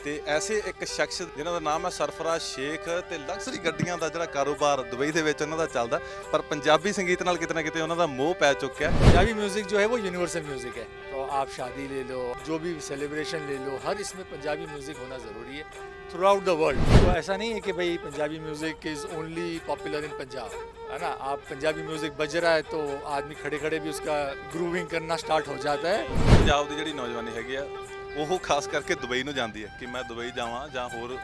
ਤੇ ਐਸੇ ਇੱਕ ਸ਼ਖਸ ਜਿਨ੍ਹਾਂ ਦਾ ਨਾਮ ਹੈ ਸਰਫਰਾਜ਼ ਸ਼ੇਖ ਤੇ ਲਗਜ਼ਰੀ ਗੱਡੀਆਂ ਦਾ ਜਿਹੜਾ ਕਾਰੋਬਾਰ ਦੁਬਈ ਦੇ ਵਿੱਚ ਉਹਨਾਂ ਦਾ ਚੱਲਦਾ, ਪਰ ਪੰਜਾਬੀ ਸੰਗੀਤ ਨਾਲ ਕਿਤੇ ਨਾ ਕਿਤੇ ਉਹਨਾਂ ਦਾ ਮੋਹ ਪੈ ਚੁੱਕਿਆ। पंजाबी म्यूज़िक जो है वो यूनिवर्सल म्यूज़िक है। तो आप शादी ले लो, जो भी सेलिब्रेशन ले लो, हर इसमें पंजाबी म्यूज़िक होना ज़रूरी है थ्रू आउट द वर्ल्ड। तो ऐसा नहीं है कि भाई Punjabi music is only popular in Punjab, है ना। आप पंजाबी म्यूज़िक बज रहा है तो आदमी खड़े खड़े भी उसका ग्रूविंग करना स्टार्ट हो जाता है। ਪੰਜਾਬ ਦੀ ਜਿਹੜੀ ਨੌਜਵਾਨੀ ਹੈਗੀ ਆ ਉਹ ਖਾਸ ਕਰਕੇ ਦੁਬਈ ਨੂੰ ਜਾਂਦੀ ਹੈ ਕਿ ਮੈਂ ਦੁਬਈ ਜਾਵਾਂ ਜਾਂ ਹੋਰ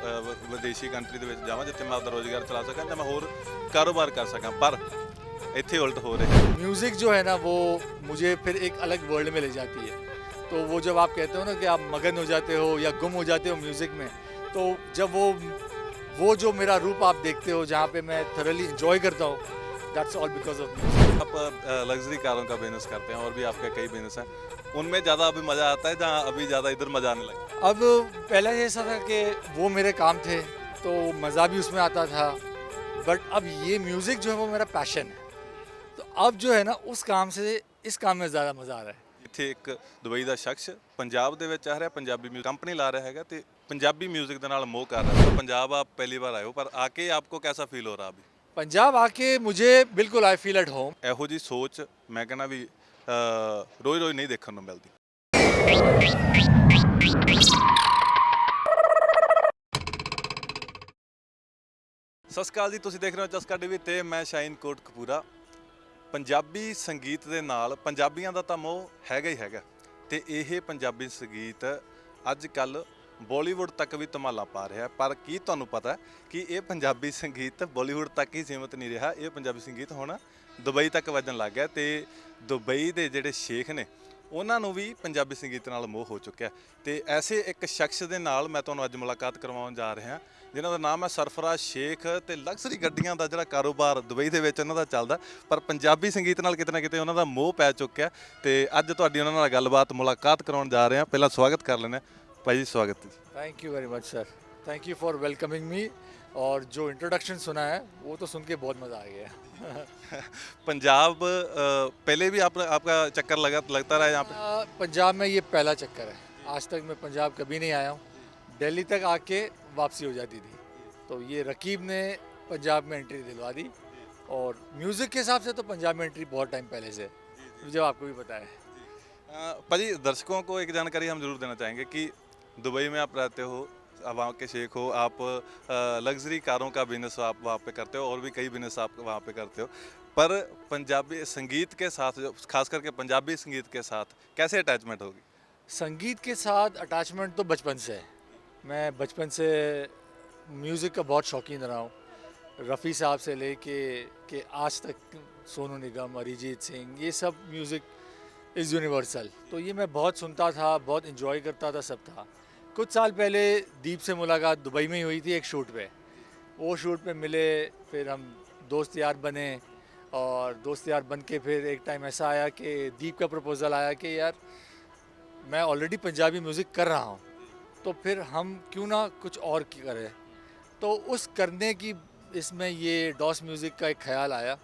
ਵਿਦੇਸ਼ੀ ਕੰਟਰੀ ਦੇ ਵਿੱਚ ਜਾਵਾਂ ਜਿੱਥੇ ਮੈਂ ਆਪਦਾ ਰੋਜ਼ਗਾਰ ਚਲਾ ਸਕਾਂ ਜਾਂ ਮੈਂ ਹੋਰ ਕਾਰੋਬਾਰ ਕਰ ਸਕਾਂ, ਪਰ ਇੱਥੇ ਉਲਟ ਹੋ ਰਿਹਾ ਹੈ। म्यूज़िक जो है ना वो मुझे फिर एक अलग वर्ल्ड में ले जाती है। तो वो जब आप कहते हो ना कि आप मगन हो जाते हो या गुम हो जाते हो म्यूज़िक में, तो जब वो जो मेरा रूप आप देखते हो जहाँ पे मैं थरली इंजॉय करता हूँ, that's all because of music. आप लग्जरी कारों का बिजनेस करते हैं और भी आपके कई बिजनेस हैं, उनमें ज़्यादा अभी मज़ा आता है जहाँ अभी ज़्यादा इधर मज़ा आने लगा? अब पहले ऐसा था कि वो मेरे काम थे तो मज़ा भी उसमें आता था, बट अब ये म्यूज़िक जो है वो मेरा पैशन है। तो अब जो है ना उस काम से इस काम में ज़्यादा मज़ा आ रहा है। ਇੱਥੇ ਇੱਕ ਦੁਬਈ ਦਾ ਸ਼ਖਸ ਪੰਜਾਬ ਦੇ ਵਿੱਚ ਆ ਰਿਹਾ, ਪੰਜਾਬੀ ਮਿਊਜ਼ਿਕ ਕੰਪਨੀ ਲਾ ਰਿਹਾ ਹੈਗਾ ਤੇ ਪੰਜਾਬੀ ਮਿਊਜ਼ਿਕ ਦੇ ਨਾਲ ਮੋਹ ਕਰ ਰਿਹਾ ਹੈ। ਪੰਜਾਬ आप पहली बार आए हो, पर आके आपको कैसा फील हो रहा अभी? पंजाब आके मुझे बिल्कुल आई फील एट होम। ਇਹੋ ਜੀ ਸੋਚ ਮੈਂ ਕਹਿੰਦਾ ਵੀ ਰੋਜ਼-ਰੋਜ਼ ਨਹੀਂ ਦੇਖਣ ਨੂੰ ਮਿਲਦੀ। ਸਤਿ ਸ਼੍ਰੀ ਅਕਾਲ ਜੀ, ਤੁਸੀਂ ਦੇਖ ਰਹੇ ਹੋ ਚਸਕਾ ਟੀਵੀ ਤੇ ਮੈਂ ਸ਼ਾਹੀਨ ਕੋਟਕਪੂਰਾ। ਪੰਜਾਬੀ ਸੰਗੀਤ ਦੇ ਨਾਲ ਪੰਜਾਬੀਆਂ ਦਾ ਤਾਂ ਮੋਹ ਹੈਗਾ ਹੀ ਹੈਗਾ ਤੇ ਇਹ ਪੰਜਾਬੀ ਸੰਗੀਤ ਅੱਜ ਕੱਲ ਬਾਲੀਵੁੱਡ ਤੱਕ ਵੀ ਧਮਾਲਾ ਪਾ ਰਿਹਾ। ਪਰ ਕੀ ਤੁਹਾਨੂੰ ਪਤਾ ਹੈ ਕਿ ਇਹ ਪੰਜਾਬੀ ਸੰਗੀਤ ਬਾਲੀਵੁੱਡ ਤੱਕ ਹੀ ਸੀਮਿਤ ਨਹੀਂ ਰਿਹਾ, ਇਹ ਪੰਜਾਬੀ ਸੰਗੀਤ ਹੁਣ ਦੁਬਈ ਤੱਕ ਵੱਜਣ ਲੱਗ ਗਿਆ ਤੇ ਦੁਬਈ ਦੇ ਜਿਹੜੇ ਸ਼ੇਖ ਨੇ ਉਹਨਾਂ ਨੂੰ ਵੀ ਪੰਜਾਬੀ ਸੰਗੀਤ ਨਾਲ ਮੋਹ ਹੋ ਚੁੱਕਿਆ। ਤੇ ਐਸੇ ਇੱਕ ਸ਼ਖਸ ਦੇ ਨਾਲ ਮੈਂ ਤੁਹਾਨੂੰ ਅੱਜ ਮੁਲਾਕਾਤ ਕਰਵਾਉਣ ਜਾ ਰਿਹਾ ਜਿਨ੍ਹਾਂ ਦਾ ਨਾਮ ਹੈ ਸਰਫਰਾਜ਼ ਸ਼ੇਖ ਤੇ ਲਗਜ਼ਰੀ ਗੱਡੀਆਂ ਦਾ ਜਿਹੜਾ ਕਾਰੋਬਾਰ ਦੁਬਈ ਦੇ ਵਿੱਚ ਉਹਨਾਂ ਦਾ ਚੱਲਦਾ, ਪਰ ਪੰਜਾਬੀ ਸੰਗੀਤ ਨਾਲ ਕਿਤੇ ਨਾ ਕਿਤੇ ਉਹਨਾਂ ਦਾ ਮੋਹ ਪੈ ਚੁੱਕਿਆ। ਤੇ ਅੱਜ ਤੁਹਾਡੀ ਉਹਨਾਂ ਨਾਲ ਗੱਲਬਾਤ ਮੁਲਾਕਾਤ ਕਰਾਉਣ ਜਾ ਰਹੇ ਹਾਂ। ਪਹਿਲਾਂ ਸਵਾਗਤ ਕਰ ਲੈਂਦੇ ਹਾਂ ਭਾਈ ਜੀ, ਸਵਾਗਤ ਹੈ। Thank you very much sir, thank you for welcoming मी। और जो इंट्रोडक्शन सुना है वो तो सुन के बहुत मज़ा आ गया। पंजाब पहले भी आपका चक्कर लगता रहा यहाँ पे? पंजाब में ये पहला चक्कर है, आज तक मैं पंजाब कभी नहीं आया हूँ। दिल्ली तक आके वापसी हो जाती थी, तो ये रकीब ने पंजाब में एंट्री दिलवा दी। और म्यूज़िक के हिसाब से तो पंजाब में एंट्री बहुत टाइम पहले से, जो आपको भी पता है। भाजी, दर्शकों को एक जानकारी हम जरूर देना चाहेंगे कि दुबई में आप रहते हो, अब वहाँ के शेख हो, आप लग्जरी कारों का बिजनेस आप वहाँ पे करते हो और भी कई बिजनेस आप वहाँ पे करते हो, पर पंजाबी संगीत के साथ जो खास करके पंजाबी संगीत के साथ कैसे अटैचमेंट होगी? संगीत के साथ अटैचमेंट तो बचपन से है। मैं बचपन से म्यूज़िक का बहुत शौकीन रहा हूँ। रफ़ी साहब से लेके कि आज तक सोनू निगम, अरिजीत सिंह, ये सब म्यूज़िक इज़ यूनिवर्सल। तो ये मैं बहुत सुनता था, बहुत इन्जॉय करता था, सब था। कुछ साल पहले दीप से मुलाकात दुबई में ही हुई थी एक शूट पे। वो शूट पे मिले, फिर हम दोस्त यार बने, और दोस्त यार बन के फिर एक टाइम ऐसा आया कि दीप का प्रपोज़ल आया कि यार मैं ऑलरेडी पंजाबी म्यूज़िक कर रहा हूँ, तो फिर हम क्यों ना कुछ और करें। तो उस करने की इसमें ये डॉस म्यूज़िक का एक ख्याल आया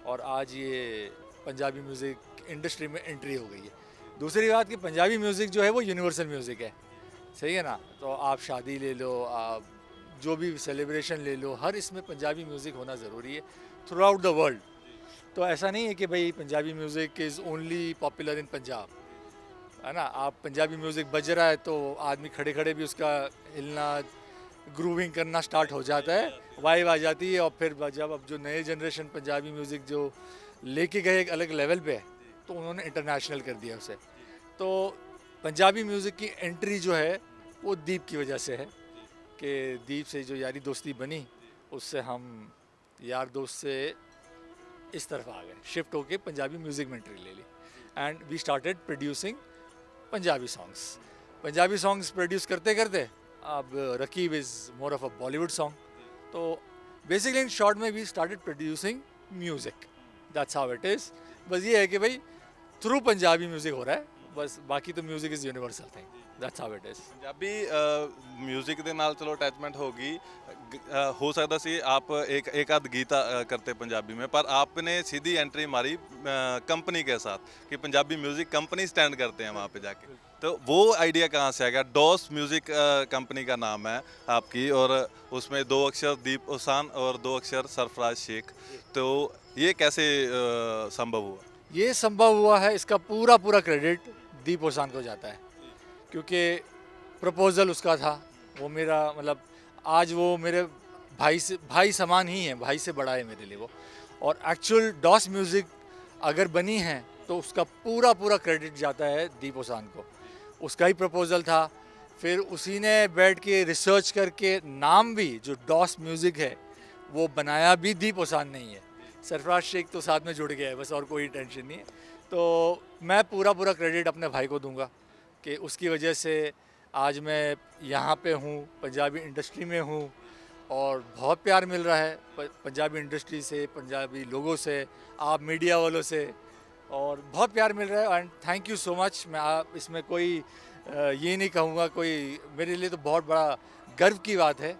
और आज ये पंजाबी म्यूज़िक इंडस्ट्री में एंट्री हो गई है। दूसरी बात कि पंजाबी म्यूज़िक जो है वो यूनिवर्सल म्यूज़िक है, सही है ना। तो आप शादी ले लो, आप जो भी सेलिब्रेशन ले लो, हर इसमें पंजाबी म्यूज़िक होना ज़रूरी है थ्रू आउट द वर्ल्ड। तो ऐसा नहीं है कि भाई Punjabi music is only popular in Punjab, है ना। आप पंजाबी म्यूज़िक बज रहा है तो आदमी खड़े खड़े भी उसका हिलना, ग्रूविंग करना स्टार्ट हो जाता है, वाइब आ जाती है। और फिर जब अब जो नए जनरेशन पंजाबी म्यूज़िक जो लेके गए एक अलग लेवल पे, तो उन्होंने इंटरनेशनल कर दिया उसे। तो पंजाबी म्यूज़िक की एंट्री जो है वो दीप की वजह से है कि दीप से जो यारी दोस्ती बनी, उससे हम यार दोस्त से इस तरफ आ गए, शिफ्ट होके पंजाबी म्यूज़िक में एंट्री ले ली। And we started producing Punjabi songs. Punjabi songs produce करते करते अब Raqeeb is more of a Bollywood song. तो बेसिकली इन शॉर्ट में we started producing music, that's how it is. बस ये है कि भाई थ्रू पंजाबी म्यूज़िक हो रहा है, बस बाकी तो music is universal thing, that's how it is. Punjabi music ਦੇ ਨਾਲ ਚਲੋ अटैचमेंट होगी, हो सकता सी आप एक आध गीत करते पंजाबी में, पर आपने सीधी एंट्री मारी कंपनी के साथ कि पंजाबी म्यूजिक कंपनी स्टैंड करते हैं वहाँ पे जाके। तो वो आइडिया कहाँ से आ गया? डॉस म्यूजिक कंपनी का नाम है आपकी, और उसमें 2 अक्षर दीप ओसान और 2 अक्षर सरफराज शेख। तो ये कैसे संभव हुआ? ये संभव हुआ है, इसका पूरा पूरा क्रेडिट दीप ओसान को जाता है, क्योंकि प्रपोज़ल उसका था। वो मेरा मतलब आज वो मेरे भाई समान ही है, भाई से बड़ा है मेरे लिए वो। और एक्चुअल डॉस म्यूज़िक अगर बनी है तो उसका पूरा पूरा क्रेडिट जाता है दीप ओसान को। उसका ही प्रपोज़ल था, फिर उसी ने बैठ के रिसर्च करके नाम भी जो डॉस म्यूज़िक है वो बनाया भी दीप ओसान नहीं है, सरफराज शेख तो साथ में जुड़ गया है बस, और कोई टेंशन नहीं है। तो मैं पूरा पूरा क्रेडिट अपने भाई को दूंगा कि उसकी वजह से आज मैं यहाँ पे हूँ, पंजाबी इंडस्ट्री में हूँ, और बहुत प्यार मिल रहा है पंजाबी इंडस्ट्री से, पंजाबी लोगों से, आप मीडिया वालों से, और बहुत प्यार मिल रहा है। And thank you so much. मैं आप इसमें कोई ये नहीं कहूँगा, कोई मेरे लिए तो बहुत बड़ा गर्व की बात है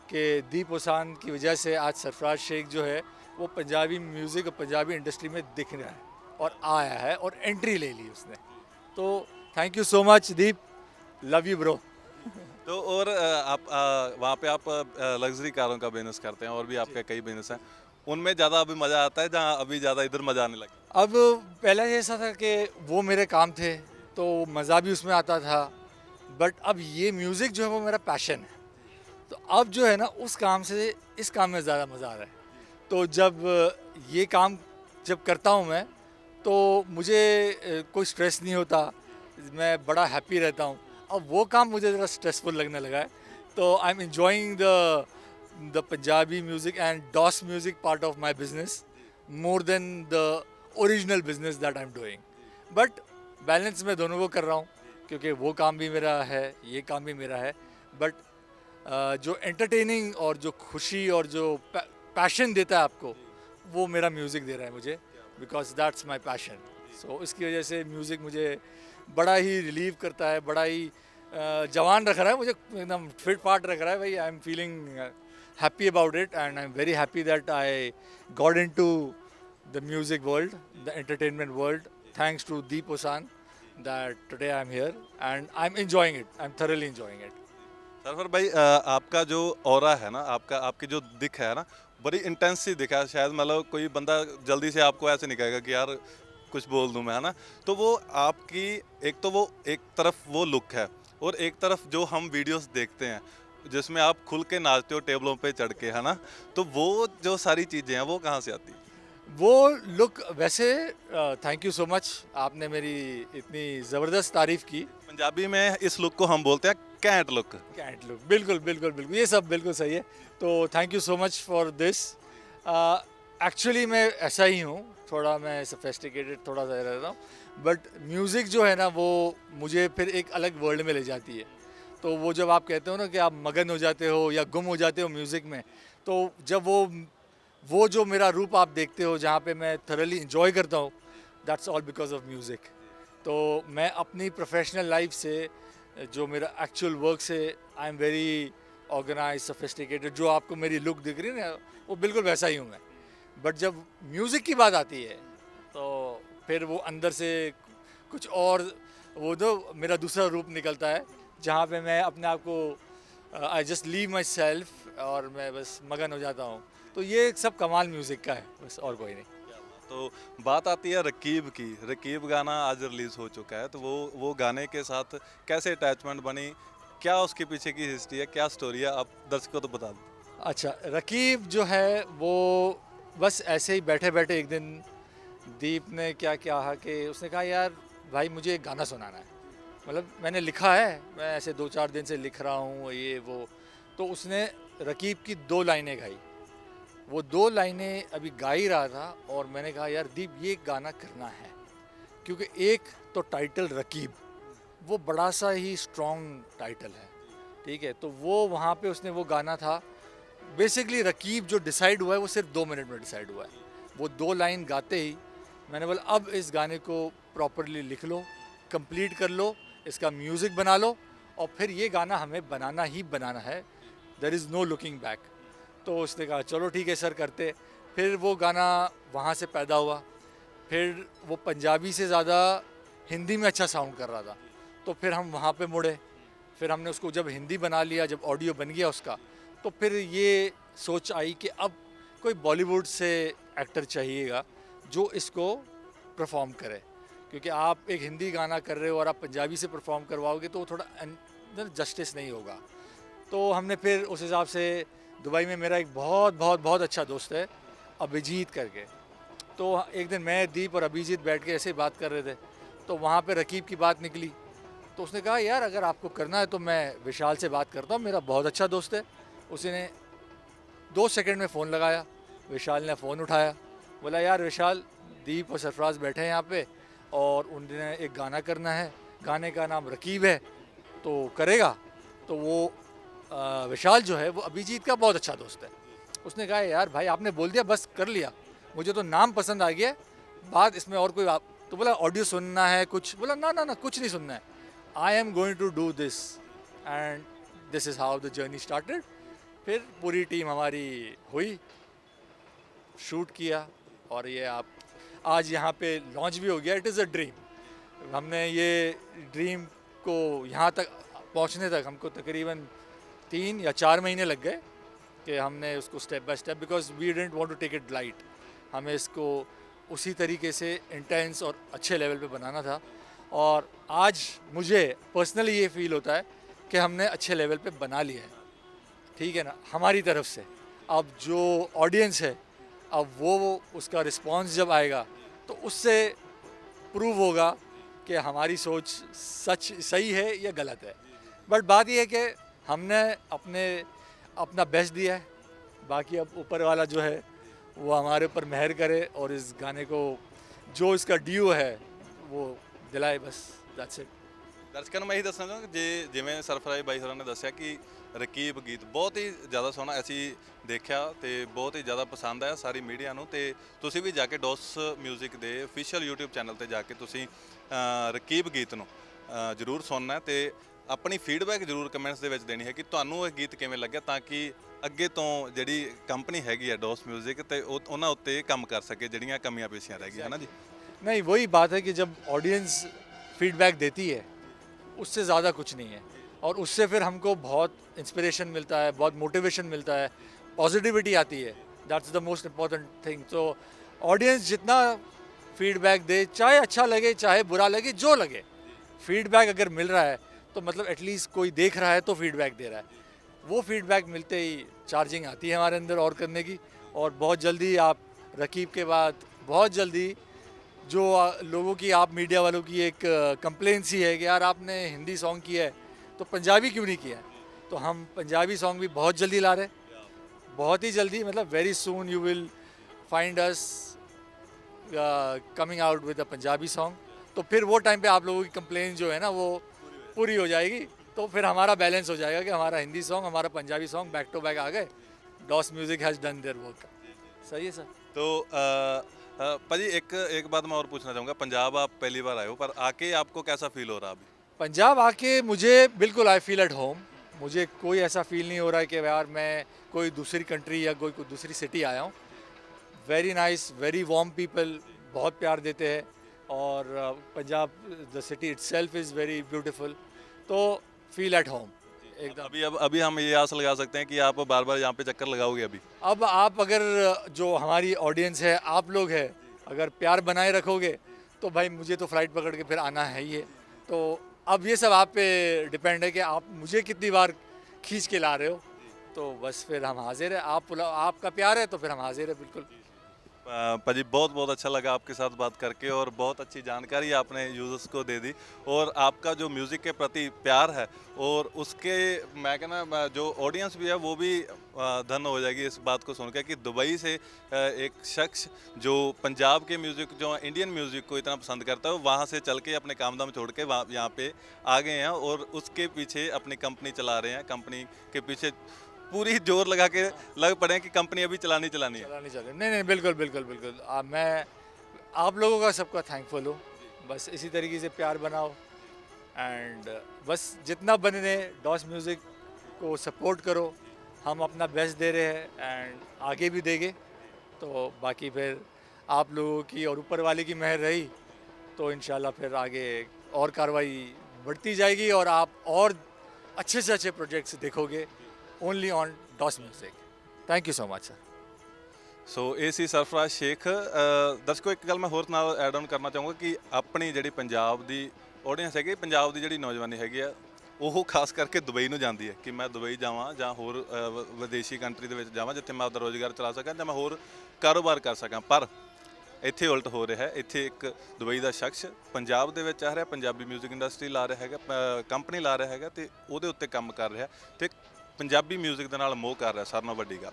कि दीप ओसान की वजह से आज सरफराज शेख जो है वो पंजाबी म्यूज़िक और पंजाबी इंडस्ट्री में दिख रहा है और आया है और एंट्री ले ली उसने। तो thank you so much Deep, love you bro. तो और आप वहाँ पे आप लग्जरी कारों का बिजनेस करते हैं, और भी आपके कई बिजनेस हैं, उनमें ज़्यादा अभी मज़ा आता है जहाँ अभी ज़्यादा इधर मज़ा आने लगा? अब पहले ऐसा था कि वो मेरे काम थे तो मज़ा भी उसमें आता था, बट अब ये म्यूज़िक जो है वो मेरा पैशन है। तो अब जो है ना उस काम से इस काम में ज़्यादा मज़ा आ रहा है। तो जब ये काम जब करता हूँ मैं तो मुझे कोई स्ट्रेस नहीं होता, मैं बड़ा हैप्पी रहता हूँ। अब वो काम मुझे ज़रा स्ट्रेसफुल लगने लगा है, तो I am enjoying the Punjabi music and those music part of my business more than the original business that I am doing. But balance मैं दोनों को कर रहा हूँ, क्योंकि वो काम भी मेरा है, ये काम भी मेरा है। बट जो एंटरटेनिंग और जो खुशी और जो पैशन देता है आपको, वो मेरा म्यूज़िक दे रहा है मुझे, बिकॉज दैट्स माई पैशन। सो इसकी वजह से म्यूज़िक मुझे बड़ा ही रिलीव करता है, बड़ा ही जवान रख रहा है मुझे, एकदम फिट फाट रख रहा है भाई। I am feeling happy about it and I am very happy that I got into the music world, the entertainment world, thanks to Deep Osan, that today I'm here and I'm enjoying it. I'm thoroughly enjoying it. Surfer भाई, आपका जो aura है ना, आपकी जो दिख है ना, बड़ी इंटेंस सी दिखा है। शायद मतलब कोई बंदा जल्दी से आपको ऐसे नहीं कहेगा कि यार कुछ बोल दूं मैं, है ना? तो वो आपकी एक तरफ वो लुक है, और एक तरफ जो हम वीडियोस देखते हैं जिसमें आप खुल के नाचते हो टेबलों पे चढ़ के, है ना? तो वो जो सारी चीज़ें हैं वो कहाँ से आती है? वो लुक वैसे थैंक यू सो मच, आपने मेरी इतनी ज़बरदस्त तारीफ़ की। पंजाबी में इस लुक को हम बोलते हैं कैंट लुक। कैंट लुक, बिल्कुल बिल्कुल बिल्कुल, ये सब बिल्कुल सही है। तो thank you so much for this. Actually मैं ऐसा ही हूँ, थोड़ा मैं सोफिस्टिकेटेड थोड़ा सा रहता हूँ, बट म्यूज़िक जो है ना वो मुझे फिर एक अलग वर्ल्ड में ले जाती है। तो वो जब आप कहते हो ना कि आप मगन हो जाते हो या गुम हो जाते हो म्यूज़िक में, तो जब वो जो मेरा रूप आप देखते हो जहाँ पे मैं थरली इंजॉय करता हूँ, that's all because of music. तो मैं अपनी प्रोफेशनल लाइफ से, जो मेरा एक्चुअल वर्क से, I am very organise sophisticated. जो आपको मेरी लुक दिख रही है ना, वो बिल्कुल वैसा ही हूँ मैं। बट जब म्यूज़िक की बात आती है तो फिर वो अंदर से कुछ और, वो जो मेरा दूसरा रूप निकलता है जहाँ पे मैं अपने आप को I just leave my self और मैं बस मगन हो जाता हूँ। तो ये सब कमाल म्यूज़िक का है बस, और कोई नहीं। तो बात आती है रकीब की। रकीब गाना आज रिलीज़ हो चुका है, तो वो गाने के साथ कैसे अटैचमेंट बनी, क्या उसके पीछे की हिस्ट्री है, क्या स्टोरी है, आप दर्शकों को तो बता दो। अच्छा, रकीब जो है वो बस ऐसे ही बैठे बैठे एक दिन दीप ने क्या कहा कि उसने कहा यार भाई मुझे एक गाना सुनाना है। मतलब मैंने लिखा है, मैं ऐसे 2-4 दिन से लिख रहा हूँ ये वो। तो उसने रकीब की 2 लाइनें गाई। वो 2 लाइनें अभी गा ही रहा था और मैंने कहा यार दीप ये गाना करना है, क्योंकि एक तो टाइटल रकीब, वो बड़ा सा ही स्ट्रॉन्ग टाइटल है, ठीक है। तो वो वहाँ पे उसने वो गाना था। बेसिकली रकीब जो डिसाइड हुआ है वो सिर्फ 2 मिनट में डिसाइड हुआ है। वो 2 लाइन गाते ही मैंने बोला अब इस गाने को प्रॉपरली लिख लो, कंप्लीट कर लो, इसका म्यूज़िक बना लो, और फिर ये गाना हमें बनाना ही बनाना है, there is no looking back. तो उसने कहा चलो ठीक है सर करते। फिर वो गाना वहाँ से पैदा हुआ। फिर वो पंजाबी से ज़्यादा हिंदी में अच्छा साउंड कर रहा था, तो फिर हम वहाँ पे मुड़े, फिर हमने उसको जब हिंदी बना लिया, जब ऑडियो बन गया उसका, तो फिर ये सोच आई कि अब कोई बॉलीवुड से एक्टर चाहिएगा जो इसको परफॉर्म करे, क्योंकि आप एक हिंदी गाना कर रहे हो और आप पंजाबी से परफॉर्म करवाओगे तो थोड़ा जस्टिस नहीं होगा। तो हमने फिर उस हिसाब से, दुबई में मेरा एक बहुत बहुत बहुत अच्छा दोस्त है अभिजीत करके, तो एक दिन मैं, दीप और अभिजीत बैठ के ऐसे ही बात कर रहे थे, तो वहाँ पे रकीब की बात निकली। तो उसने कहा यार अगर आपको करना है तो मैं विशाल से बात करता हूँ, मेरा बहुत अच्छा दोस्त है। उसने 2 सेकंड में फ़ोन लगाया, विशाल ने फ़ोन उठाया, बोला यार विशाल, दीप और सरफराज बैठे हैं यहाँ पे और उन्हें एक गाना करना है, गाने का नाम रकीब है, तो करेगा? तो वो विशाल जो है वो अभिजीत का बहुत अच्छा दोस्त है। उसने कहा यार भाई आपने बोल दिया, बस कर लिया, मुझे तो नाम पसंद आ गया, बात इसमें और कोई आप, तो बोला ऑडियो सुनना है कुछ? बोला ना ना ना, कुछ नहीं सुनना है, I am going to do this and this is how the journey started. फिर पूरी टीम हमारी हुई, शूट किया और ये आप आज यहाँ पे लॉन्च भी हो गया। It is a dream. हमने ये ड्रीम को यहाँ तक पहुँचने तक हमको तकरीबन 3 या 4 महीने लग गए कि हमने उसको step by step, because we didn't want to take it light, हमें इसको उसी तरीके से इंटेंस और अच्छे लेवल पे बनाना था। और आज मुझे पर्सनली ये फील होता है कि हमने अच्छे लेवल पे बना लिया है, ठीक है ना, हमारी तरफ से। अब जो ऑडियंस है, अब वो उसका रिस्पांस जब आएगा तो उससे प्रूव होगा कि हमारी सोच सच सही है या गलत है। बट बात यह है कि हमने अपना बेस्ट दिया है, बाकी अब ऊपर वाला जो है वो हमारे ऊपर मेहर करे और इस गाने को जो इसका ड्यू है वो दिलाए, बस दैट्स इट। ਦਰਸ਼ਕਾਂ ਨੂੰ ਮੈਂ ਇਹੀ ਦੱਸਣਾ ਚਾਹੁੰਦਾ ਕਿ ਜਿਵੇਂ ਸਰਫਰਾਜ਼ ਬਾਈ ਹੋਰਾਂ ਨੇ ਦੱਸਿਆ ਕਿ ਰਕੀਬ ਗੀਤ ਬਹੁਤ ਹੀ ਜ਼ਿਆਦਾ ਸੋਹਣਾ ਅਸੀਂ ਦੇਖਿਆ ਤੇ ਬਹੁਤ ਹੀ ਜ਼ਿਆਦਾ ਪਸੰਦ ਆਇਆ ਸਾਰੀ ਮੀਡੀਆ ਨੂੰ, ਤੇ ਤੁਸੀਂ ਵੀ ਜਾ ਕੇ ਡੋਸ ਮਿਊਜ਼ਿਕ ਦੇ ਅਫੀਸ਼ੀਅਲ YouTube ਚੈਨਲ ਤੇ ਜਾ ਕੇ ਤੁਸੀਂ ਰਕੀਬ ਗੀਤ ਨੂੰ ਜ਼ਰੂਰ ਸੁਣਨਾ ਹੈ ਤੇ ਆਪਣੀ ਫੀਡਬੈਕ ਜ਼ਰੂਰ ਕਮੈਂਟਸ ਦੇ ਵਿੱਚ ਦੇਣੀ ਹੈ ਕਿ ਤੁਹਾਨੂੰ ਇਹ ਗੀਤ ਕਿਵੇਂ ਲੱਗਿਆ, ਤਾਂ ਕਿ ਅੱਗੇ ਤੋਂ ਜਿਹੜੀ ਕੰਪਨੀ ਹੈਗੀ ਹੈ ਡੋਸ ਮਿਊਜ਼ਿਕ ਤੇ ਉਹਨਾਂ ਉੱਤੇ ਕੰਮ ਕਰ ਸਕੇ ਜਿਹੜੀਆਂ ਕਮੀਆਂ ਪੇਸ਼ੀਆਂ ਰਹਿ ਗਈਆਂ, ਹੈ ਨਾ ਜੀ। नहीं, वही बात है कि जब ऑडियंस फीडबैक देती है उससे ज़्यादा कुछ नहीं है, और उससे फिर हमको बहुत इंस्पिरेशन मिलता है, बहुत मोटिवेशन मिलता है, पॉजिटिविटी आती है। That's the most important thing. तो ऑडियंस जितना फीडबैक दे, चाहे अच्छा लगे चाहे बुरा लगे, जो लगे, फीडबैक अगर मिल रहा है तो मतलब एटलीस्ट कोई देख रहा है तो फीडबैक दे रहा है। वो फीडबैक मिलते ही चार्जिंग आती है हमारे अंदर और करने की, और बहुत जल्दी आप रकीब के बाद बहुत जल्दी जो लोगों की, आप मीडिया वालों की एक कंप्लेन सी है कि यार आपने हिंदी सॉन्ग किया है तो पंजाबी क्यों नहीं किया है, तो हम पंजाबी सॉन्ग भी बहुत जल्दी ला रहे हैं, बहुत ही जल्दी, मतलब very soon you will find us coming out with a Punjabi song. तो फिर वो टाइम पे आप लोगों की कंप्लेन जो है ना वो पूरी हो जाएगी, तो फिर हमारा बैलेंस हो जाएगा कि हमारा हिंदी सॉन्ग, हमारा Punjabi song back to back आ गए। Dos music has done their work. सही है सर। तो भाजी एक बात मैं और पूछना चाहूँगा, पंजाब आप पहली बार आए हो, पर आके आपको कैसा फील हो रहा अभी? पंजाब आके मुझे बिल्कुल आई फील एट होम। मुझे कोई ऐसा फील नहीं हो रहा है कि यार मैं कोई दूसरी कंट्री या कोई दूसरी सिटी आया हूँ। Very nice, very warm people, बहुत प्यार देते हैं, और Punjab the city itself is very beautiful, तो फील एट होम एकदम। अभी हम ये आस लगा सकते हैं कि आप बार बार यहाँ पे चक्कर लगाओगे अभी? अब आप अगर, जो हमारी ऑडियंस है, आप लोग हैं, अगर प्यार बनाए रखोगे तो भाई मुझे तो फ़्लाइट पकड़ के फिर आना है ही है। तो अब ये सब आप पे डिपेंड है कि आप मुझे कितनी बार खींच के ला रहे हो, तो बस फिर हम हाजिर है। आपका प्यार है तो फिर हम हाजिर है बिल्कुल। भाजी बहुत बहुत अच्छा लगा आपके साथ बात करके, और बहुत अच्छी जानकारी आपने यूज़र्स को दे दी, और आपका जो म्यूज़िक के प्रति प्यार है और उसके, मैं कहना जो ऑडियंस भी है वो भी धन्य हो जाएगी इस बात को सुनकर कि दुबई से एक शख्स जो पंजाब के म्यूज़िक, जो इंडियन म्यूज़िक को इतना पसंद करता है, वहाँ से चल के अपने काम धाम छोड़ के वहाँ यहाँ पे आ गए हैं और उसके पीछे अपनी कंपनी चला रहे हैं। कंपनी के पीछे पूरी जोर लगा के लग पड़े हैं कि कंपनी अभी चलानी है। चलानी चाहिए। नहीं नहीं, बिल्कुल बिल्कुल बिल्कुल। मैं आप लोगों का सबका थैंकफुल हूँ। बस इसी तरीके से प्यार बनाओ, एंड बस जितना बने डॉस म्यूज़िक को सपोर्ट करो। हम अपना बेस्ट दे रहे हैं एंड आगे भी देंगे, तो बाकी फिर आप लोगों की और ऊपर वाले की मेहर रही तो इंशाल्लाह फिर आगे और कार्रवाई बढ़ती जाएगी और आप और अच्छे से अच्छे प्रोजेक्ट्स देखोगे only on Dos music. Thank you so much sir. ਸੋ ਇਹ ਸੀ ਸਰਫਰਾਜ਼ ਸ਼ੇਖ। ਦਰਸ਼ਕੋ ਇੱਕ ਗੱਲ ਮੈਂ ਹੋਰ ਨਾਲ ਐਡ ਆਨ ਕਰਨਾ ਚਾਹੂੰਗਾ ਕਿ ਆਪਣੀ ਜਿਹੜੀ ਪੰਜਾਬ ਦੀ ਆਡੀਅנס ਹੈਗੀ, ਪੰਜਾਬ ਦੀ ਜਿਹੜੀ ਨੌਜਵਾਨੀ ਹੈਗੀ ਆ, ਉਹ ਖਾਸ ਕਰਕੇ ਦੁਬਈ ਨੂੰ ਜਾਂਦੀ ਹੈ ਕਿ ਮੈਂ ਦੁਬਈ ਜਾਵਾਂ ਜਾਂ ਹੋਰ ਵਿਦੇਸ਼ੀ ਕੰਟਰੀ ਦੇ ਵਿੱਚ ਜਾਵਾਂ ਜਿੱਥੇ ਮੈਂ ਆਪਦਾ ਰੋਜ਼ਗਾਰ ਚਲਾ ਸਕਾਂ ਜਾਂ ਮੈਂ ਹੋਰ ਕਾਰੋਬਾਰ ਕਰ ਸਕਾਂ। ਪਰ ਇੱਥੇ ਉਲਟ ਹੋ ਰਿਹਾ ਹੈ। ਇੱਥੇ ਇੱਕ ਦੁਬਈ ਦਾ ਸ਼ਖਸ ਪੰਜਾਬ ਦੇ ਵਿੱਚ ਆ ਰਿਹਾ, ਪੰਜਾਬੀ 뮤직 ਇੰਡਸਟਰੀ ਲਾ ਰਿਹਾ ਹੈਗਾ, ਕੰਪਨੀ ਲਾ ਰਿਹਾ ਹੈਗਾ ਤੇ ਉਹਦੇ ਉੱਤੇ ਕੰਮ ਕਰ ਰਿਹਾ ਤੇ ਪੰਜਾਬੀ 뮤직 ਦੇ ਨਾਲ ਮੋਹ ਕਰ ਰਿਹਾ। ਸਾਰਿਆਂ ਨਾਲੋਂ ਵੱਡੀ ਗੱਲ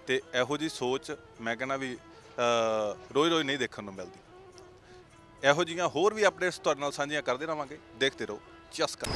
ਤੇ ਇਹੋ ਜੀ ਸੋਚ ਮੈਂ ਕਹਿੰਦਾ ਵੀ ਰੋਜ਼-ਰੋਜ਼ ਨਹੀਂ ਦੇਖਣ ਨੂੰ ਮਿਲਦੀ। ਇਹੋ ਜਿਹੀਆਂ ਹੋਰ ਵੀ ਅਪਡੇਟਸ ਤੁਹਾਡੇ ਨਾਲ ਸਾਂਝੀਆਂ ਕਰਦੇ ਰਹਾਂਗੇ। ਦੇਖਦੇ ਰਹੋ ਚਸਕਾ।